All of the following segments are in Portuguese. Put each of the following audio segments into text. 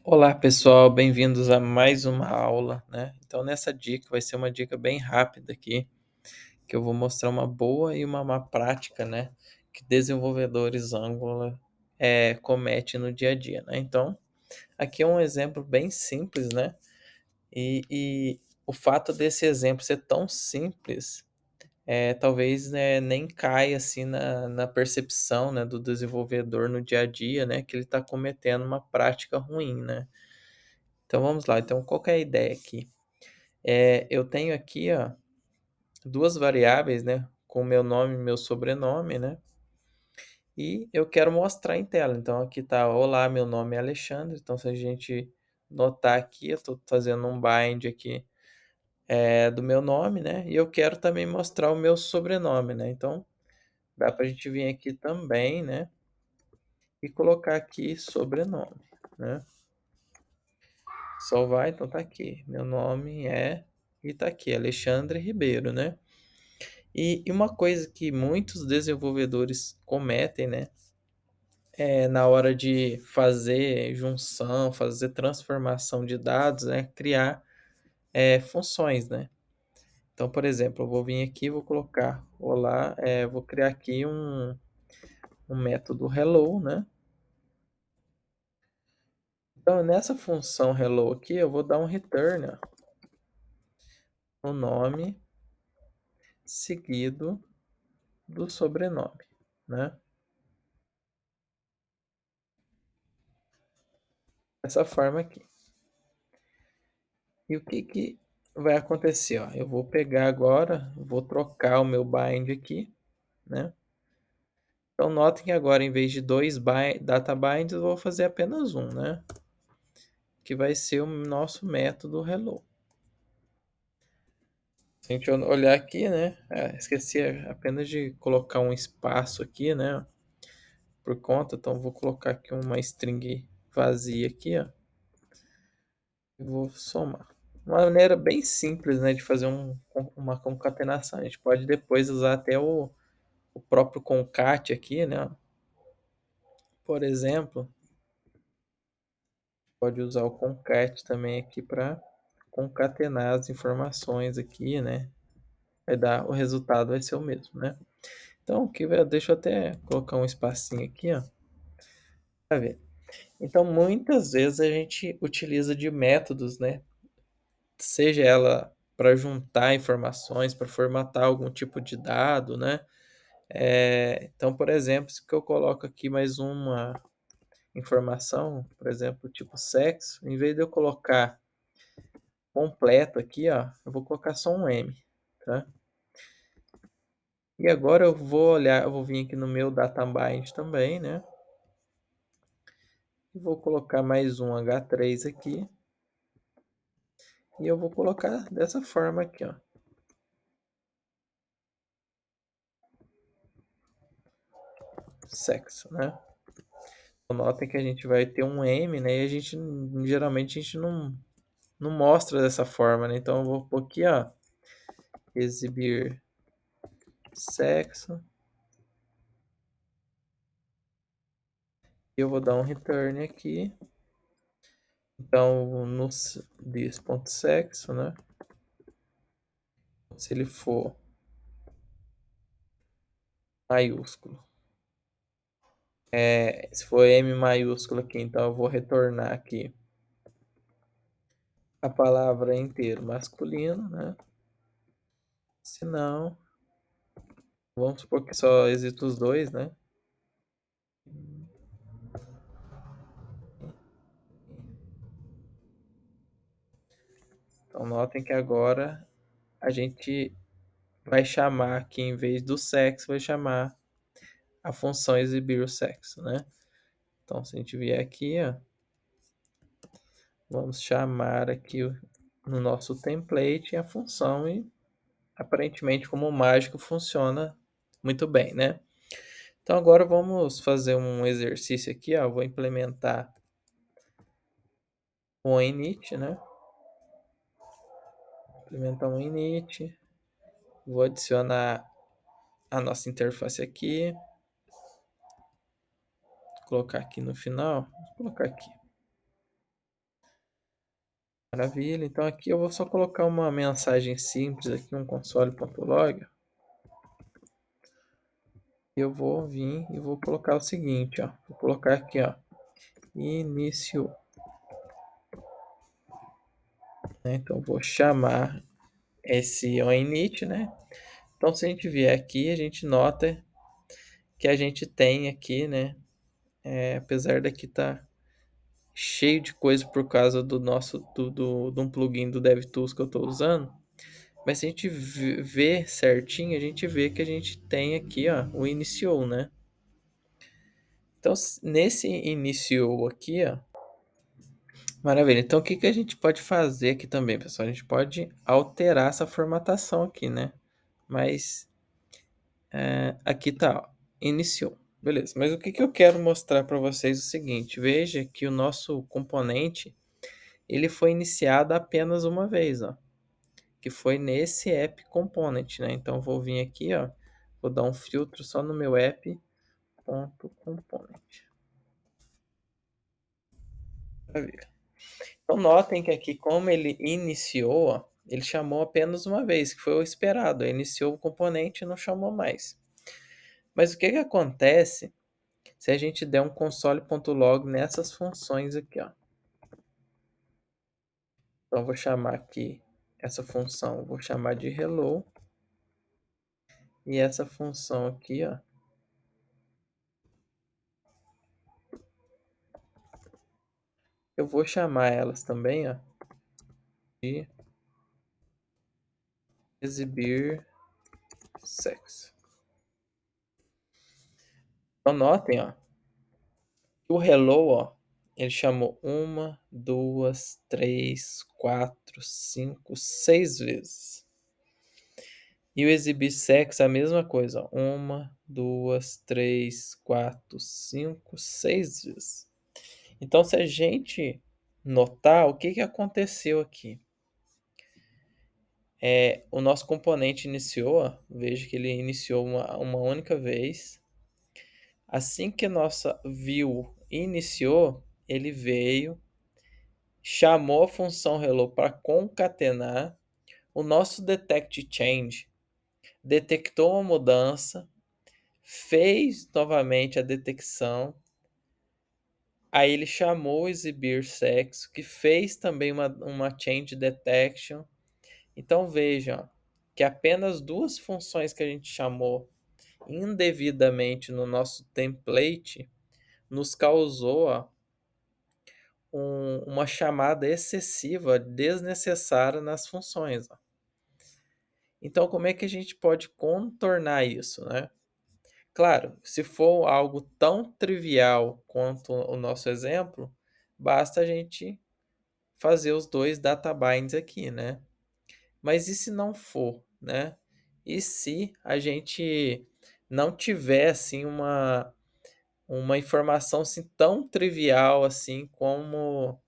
Olá pessoal, bem-vindos a mais uma aula, né? Então nessa dica vai ser uma dica bem rápida aqui, que eu vou mostrar uma boa e uma má prática, né? Que desenvolvedores Angular cometem no dia a dia, né? Então aqui é um exemplo bem simples, né? E o fato desse exemplo ser tão simples, talvez nem caia assim na percepção, né, do desenvolvedor no dia a dia, né? Que ele está cometendo uma prática ruim, né? Então vamos lá. Então, qual que é a ideia aqui? Eu tenho aqui, ó, duas variáveis, né? Com meu nome e meu sobrenome, né? E eu quero mostrar em tela. Então aqui tá, olá, meu nome é Alexandre. Então se a gente notar aqui, eu estou fazendo um bind aqui do meu nome, né? E eu quero também mostrar o meu sobrenome, né? Então dá para a gente vir aqui também, né? E colocar aqui sobrenome, né? Salvar, então tá aqui. Meu nome e tá aqui, Alexandre Ribeiro, né? E uma coisa que muitos desenvolvedores cometem, né, é na hora de fazer junção, fazer transformação de dados, né, criar funções, né? Então, por exemplo, eu vou vir aqui, vou colocar, olá, vou criar aqui um método hello, né? Então, nessa função hello aqui, eu vou dar um return, ó, o nome seguido do sobrenome, né? Dessa forma aqui. E o que que vai acontecer, ó? Eu vou pegar agora, vou trocar o meu bind aqui, né? Então notem que agora em vez de dois data binds, eu vou fazer apenas um, né? Que vai ser o nosso método hello. Se a gente olhar aqui, né? Esqueci apenas de colocar um espaço aqui, né? Por conta, então vou colocar aqui uma string vazia aqui, ó. E vou somar. Uma maneira bem simples, né, de fazer uma concatenação. A gente pode depois usar até o próprio concat aqui, né? Por exemplo, pode usar o concat também aqui para concatenar as informações aqui, né? Vai dar, o resultado vai ser o mesmo, né? Então, aqui, deixa eu até colocar um espacinho aqui, ó, para ver. Então, muitas vezes a gente utiliza de métodos, né? Seja ela para juntar informações, para formatar algum tipo de dado, né? Então, por exemplo, se eu coloco aqui mais uma informação, por exemplo, tipo sexo, em vez de eu colocar completo aqui, ó, eu vou colocar só um M, tá? E agora eu vou olhar, eu vou vir aqui no meu databind também, né? E vou colocar mais um H3 aqui. E eu vou colocar dessa forma aqui, ó. Sexo, né? Notem que a gente vai ter um M, né? E a gente, geralmente, a gente não mostra dessa forma, né? Então eu vou pôr aqui, ó, exibir sexo. Eu vou dar um return aqui. Então, no this.sexo, né? Se ele for maiúsculo. Se for M maiúsculo aqui, então eu vou retornar aqui a palavra inteiro masculino, né? Se não, vamos supor que só exista os dois, né? Então notem que agora a gente vai chamar aqui, em vez do sexo, vai chamar a função exibir o sexo, né? Então se a gente vier aqui, ó, vamos chamar aqui no nosso template a função e aparentemente como mágico funciona muito bem, né? Então agora vamos fazer um exercício aqui, ó. Vou implementar um init, né? Implementar um init. Vou adicionar a nossa interface aqui. Colocar aqui no final. Vou colocar aqui. Maravilha. Então aqui eu vou só colocar uma mensagem simples aqui, um console.log. Eu vou vir e vou colocar o seguinte, ó. Vou colocar aqui, ó, início, né? Então vou chamar esse onInit, né? Então se a gente vier aqui, a gente nota que a gente tem aqui, né? Apesar daqui tá cheio de coisa por causa do nosso de um plugin do DevTools que eu estou usando. Mas se a gente vê certinho, a gente vê que a gente tem aqui, ó, o iniciou, né? Então, nesse iniciou aqui, ó, maravilha. Então, o que que a gente pode fazer aqui também, pessoal? A gente pode alterar essa formatação aqui, né? Mas aqui tá, ó, iniciou. Beleza. Mas o que que eu quero mostrar para vocês é o seguinte. Veja que o nosso componente, ele foi iniciado apenas uma vez, ó, que foi nesse app component, né? Então, vou vir aqui, ó, vou dar um filtro só no meu app.component. Maravilha. Então, notem que aqui, como ele iniciou, ó, ele chamou apenas uma vez, que foi o esperado. Ele iniciou o componente e não chamou mais. Mas o que que acontece se a gente der um console.log nessas funções aqui, ó? Então, eu vou chamar aqui essa função, vou chamar de hello. E essa função aqui, ó, eu vou chamar elas também, ó, de exibir sexo. Então, notem, ó, o hello, ó, ele chamou uma, duas, três, quatro, cinco, seis vezes. E o exibir sexo é a mesma coisa, ó, uma, duas, três, quatro, cinco, seis vezes. Então, se a gente notar, o que que aconteceu aqui? O nosso componente iniciou, ó, veja que ele iniciou uma única vez. Assim que a nossa view iniciou, ele veio, chamou a função hello para concatenar. O nosso detect change detectou uma mudança, fez novamente a detecção. Aí ele chamou o exibir sexo, que fez também uma change detection. Então vejam que apenas duas funções que a gente chamou indevidamente no nosso template nos causou, ó, uma chamada excessiva, desnecessária nas funções, ó. Então, como é que a gente pode contornar isso, né? Claro, se for algo tão trivial quanto o nosso exemplo, basta a gente fazer os dois data binds aqui, né? Mas e se não for, né? E se a gente não tiver assim uma informação assim tão trivial assim como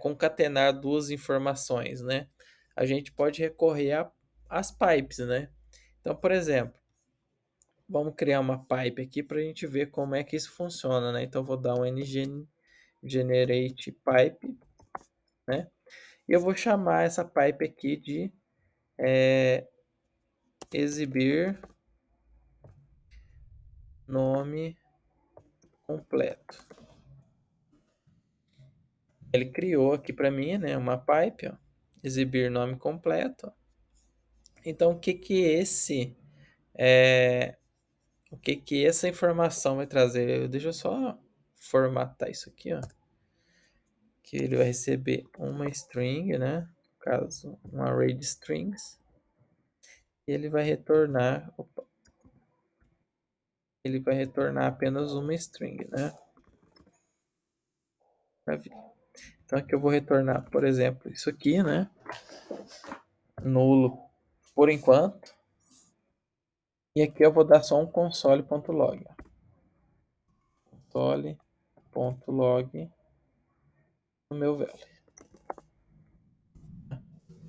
concatenar duas informações, né? A gente pode recorrer às pipes, né? Então, por exemplo, vamos criar uma pipe aqui para a gente ver como é que isso funciona, né? Então, eu vou dar um generate pipe, né? E eu vou chamar essa pipe aqui de exibir nome completo. Ele criou aqui para mim, né, uma pipe, ó, exibir nome completo. Então, o que que essa informação vai trazer? Deixa eu só formatar isso aqui, ó, que ele vai receber uma string, né, no caso, um array de strings, e ele vai retornar apenas uma string, né? Então aqui eu vou retornar, por exemplo, isso aqui, né? Nulo por enquanto. E aqui eu vou dar só um console.log. Console.log no meu velho.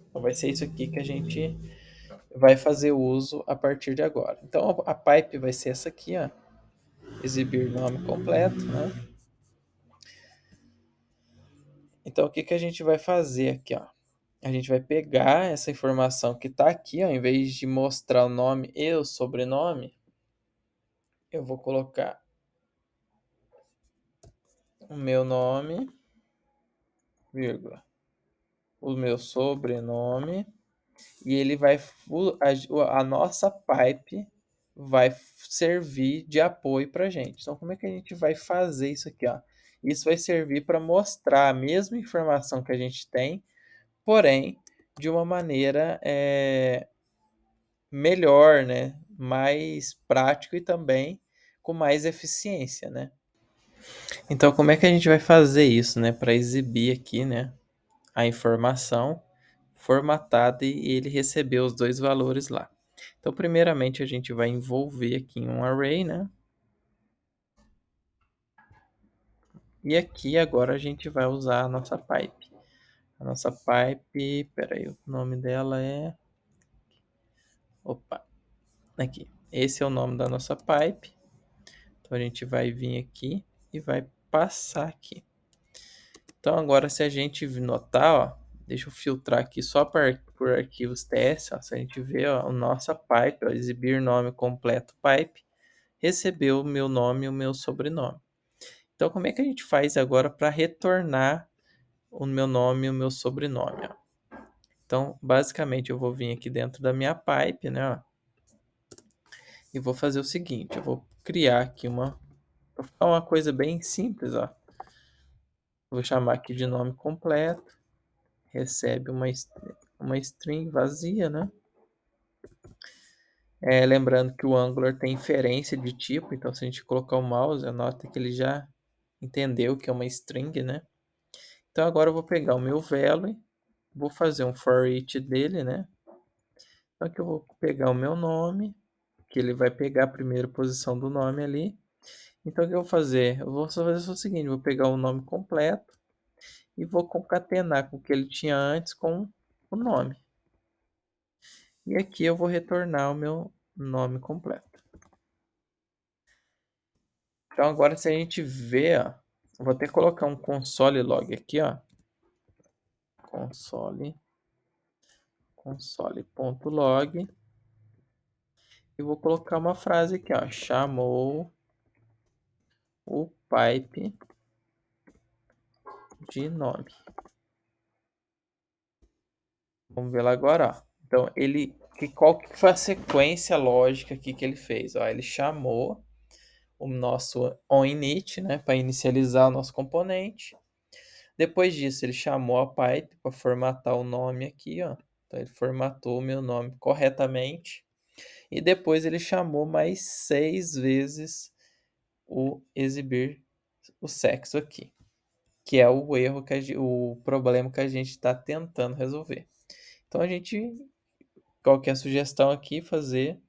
Então vai ser isso aqui que a gente vai fazer uso a partir de agora. Então a pipe vai ser essa aqui, ó. Exibir nome completo, né? Então, o que que a gente vai fazer aqui, ó? A gente vai pegar essa informação que está aqui, ó, em vez de mostrar o nome e o sobrenome, eu vou colocar o meu nome, vírgula, o meu sobrenome, e ele vai a nossa pipe vai servir de apoio para a gente. Então, como é que a gente vai fazer isso aqui, ó? Isso vai servir para mostrar a mesma informação que a gente tem, porém de uma maneira melhor, né? Mais prático e também com mais eficiência, né? Então, como é que a gente vai fazer isso, né? Para exibir aqui, né? A informação formatada e ele receber os dois valores lá. Então, primeiramente, a gente vai envolver aqui em um array, né? E aqui agora a gente vai usar a nossa pipe. A nossa pipe, peraí, o nome dela é... Opa, aqui. Esse é o nome da nossa pipe. Então, a gente vai vir aqui e vai passar aqui. Então, agora se a gente notar, ó, deixa eu filtrar aqui só por arquivos TS, ó, se a gente ver, ó, a nossa pipe, ó, exibir nome completo pipe, recebeu o meu nome e o meu sobrenome. Então, como é que a gente faz agora para retornar o meu nome e o meu sobrenome? Ó? Então, basicamente, eu vou vir aqui dentro da minha pipe, né? Ó, e vou fazer o seguinte, eu vou criar aqui uma coisa bem simples, ó. Vou chamar aqui de nome completo, recebe uma string vazia, né? Lembrando que o Angular tem inferência de tipo, então se a gente colocar o mouse, nota que ele já entendeu que é uma string, né? Então agora eu vou pegar o meu value, vou fazer um for each dele, né? Então aqui eu vou pegar o meu nome, que ele vai pegar a primeira posição do nome ali. Então o que eu vou fazer? Eu vou só fazer o seguinte, vou pegar o nome completo e vou concatenar com o que ele tinha antes com o nome. E aqui eu vou retornar o meu nome completo. Então agora se a gente vê, ó, vou até colocar um console log aqui, ó. Console.log e vou colocar uma frase aqui, ó, chamou o pipe de nome. Vamos ver lá agora, ó. Então qual que foi a sequência lógica aqui que ele fez? Ó, ele chamou o nosso onInit, né, para inicializar o nosso componente. Depois disso, ele chamou a pipe para formatar o nome aqui, ó. Então ele formatou o meu nome corretamente. E depois ele chamou mais 6 vezes o exibir o sexo aqui, que é o erro o problema que a gente está tentando resolver. Então qual que é a sugestão aqui? Fazer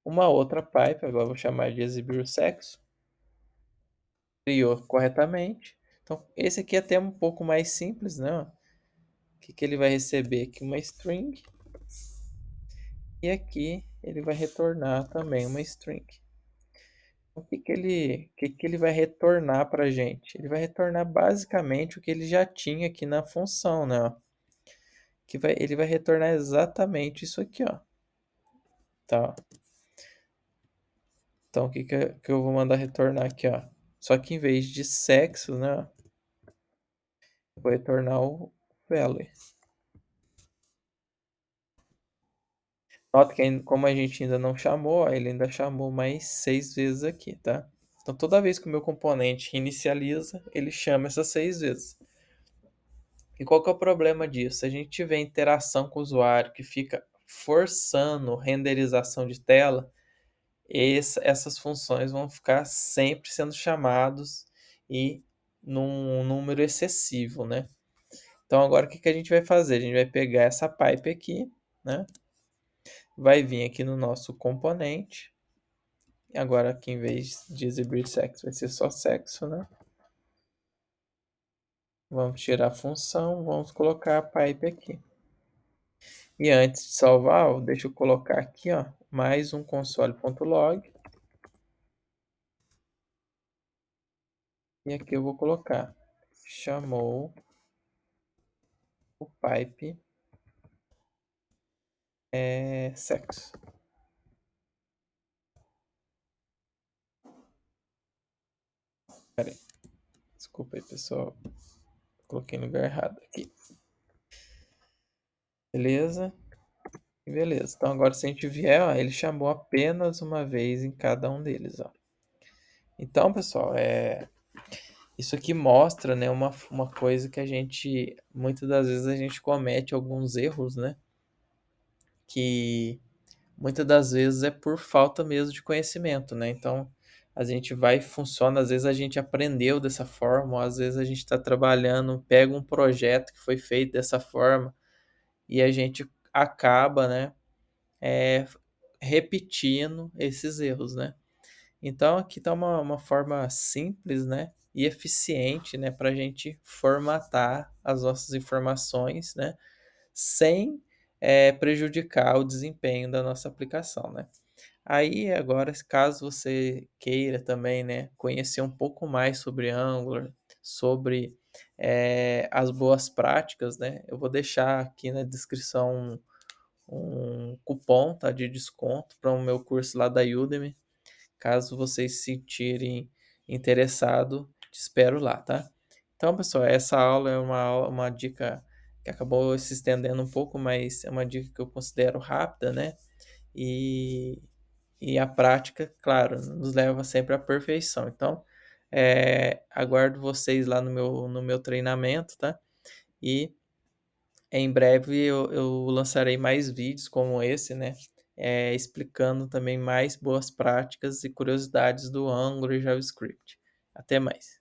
uma outra pipe, agora eu vou chamar de exibir o sexo. Criou corretamente. Então esse aqui é até um pouco mais simples, né? O que ele vai receber aqui? Uma string. E aqui ele vai retornar também uma string. O que ele vai retornar para a gente? Ele vai retornar basicamente o que ele já tinha aqui na função, né? Ele vai retornar exatamente isso aqui, ó. Tá? Então, o que eu vou mandar retornar aqui, ó? Só que em vez de sexo, né? Eu vou retornar o value. Nota que como a gente ainda não chamou, ó, ele ainda chamou mais 6 vezes aqui, tá? Então, toda vez que o meu componente inicializa, ele chama essas 6 vezes. E qual que é o problema disso? Se a gente tiver interação com o usuário que fica forçando renderização de tela, essas funções vão ficar sempre sendo chamados e num número excessivo, né? Então agora o que que a gente vai fazer? A gente vai pegar essa pipe aqui, né? Vai vir aqui no nosso componente. E agora aqui em vez de exibir sexo vai ser só sexo, né? Vamos tirar a função, vamos colocar a pipe aqui. E antes de salvar, deixa eu colocar aqui, ó, mais um console.log. E aqui eu vou colocar chamou o pipe sexo. Pera aí, desculpa aí, pessoal. Coloquei no lugar errado aqui. Beleza? Beleza. Então agora se a gente vier, ó, ele chamou apenas uma vez em cada um deles, ó. Então, pessoal, isso aqui mostra, né, uma coisa que a gente, muitas das vezes a gente comete alguns erros, né, que muitas das vezes é por falta mesmo de conhecimento, né, então a gente vai e funciona, às vezes a gente aprendeu dessa forma, ou às vezes a gente está trabalhando, pega um projeto que foi feito dessa forma e a gente acaba, né, é, repetindo esses erros, né. Então aqui está uma forma simples, né, e eficiente, né, para a gente formatar as nossas informações, né, sem prejudicar o desempenho da nossa aplicação, né. Aí agora, caso você queira também, né, conhecer um pouco mais sobre Angular, sobre as boas práticas, né, eu vou deixar aqui na descrição um cupom, tá, de desconto para o meu curso lá da Udemy. Caso vocês se sentirem interessado, te espero lá, tá? Então, pessoal, essa aula é uma dica que acabou se estendendo um pouco, mas é uma dica que eu considero rápida, né? E, e a prática, claro, nos leva sempre à perfeição. Então, aguardo vocês lá no meu treinamento, tá? E em breve eu lançarei mais vídeos como esse, né? Explicando também mais boas práticas e curiosidades do Angular e JavaScript. Até mais.